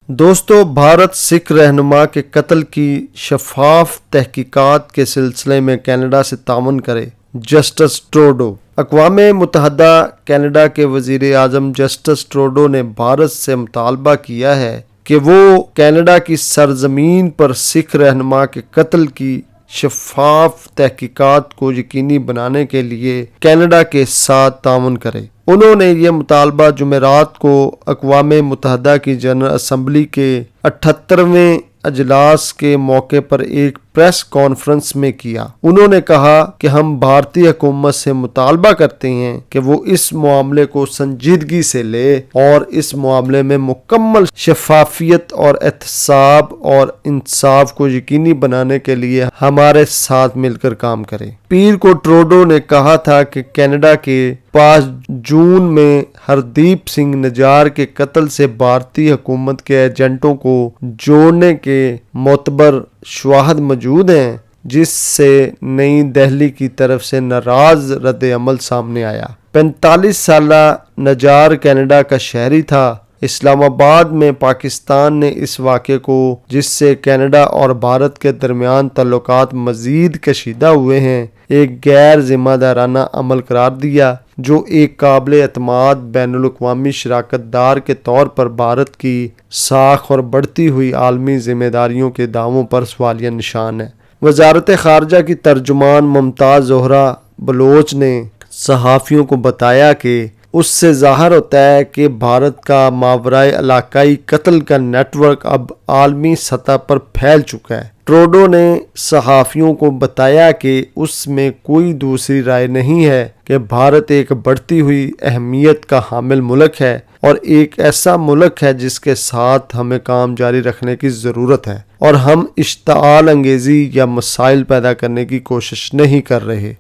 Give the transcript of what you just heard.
دوستو، بھارت سکھ رہنما کے قتل کی شفاف تحقیقات کے سلسلے میں کینیڈا سے تعاون کرے: جسٹس ٹروڈو۔ اقوام متحدہ کینیڈا کے وزیر اعظم جسٹس ٹروڈو نے بھارت سے مطالبہ کیا ہے کہ وہ کینیڈا کی سرزمین پر سکھ رہنما کے قتل کی شفاف تحقیقات کو یقینی بنانے کے لیے کینیڈا کے ساتھ تعاون کرے۔ انہوں نے یہ مطالبہ جمعرات کو اقوام متحدہ کی جنرل اسمبلی کے 78ویں اجلاس کے موقع پر ایک پریس کانفرنس میں کیا۔ انہوں نے کہا کہ ہم بھارتی حکومت سے مطالبہ کرتے ہیں کہ وہ اس معاملے کو سنجیدگی سے لے اور اس معاملے میں مکمل شفافیت اور احتساب اور انصاف کو یقینی بنانے کے لیے ہمارے ساتھ مل کر کام کرے۔ پیر کو ٹروڈو نے کہا تھا کہ کینیڈا کے پاس جون میں ہردیپ سنگھ نجار کے قتل سے بھارتی حکومت کے ایجنٹوں کو جوڑنے کے معتبر شواہد موجود ہیں، جس سے نئی دہلی کی طرف سے ناراض رد عمل سامنے آیا۔ 45 سالہ نجار کینیڈا کا شہری تھا۔ اسلام آباد میں پاکستان نے اس واقعے کو، جس سے کینیڈا اور بھارت کے درمیان تعلقات مزید کشیدہ ہوئے ہیں، ایک غیر ذمہ دارانہ عمل قرار دیا، جو ایک قابل اعتماد بین الاقوامی شراکت دار کے طور پر بھارت کی ساکھ اور بڑھتی ہوئی عالمی ذمہ داریوں کے دعووں پر سوالیہ نشان ہے۔ وزارت خارجہ کی ترجمان ممتاز زہرا بلوچ نے صحافیوں کو بتایا کہ اس سے ظاہر ہوتا ہے کہ بھارت کا ماورائے علاقائی قتل کا نیٹ ورک اب عالمی سطح پر پھیل چکا ہے۔ ٹروڈو نے صحافیوں کو بتایا کہ اس میں کوئی دوسری رائے نہیں ہے کہ بھارت ایک بڑھتی ہوئی اہمیت کا حامل ملک ہے اور ایک ایسا ملک ہے جس کے ساتھ ہمیں کام جاری رکھنے کی ضرورت ہے، اور ہم اشتعال انگیزی یا مسائل پیدا کرنے کی کوشش نہیں کر رہے۔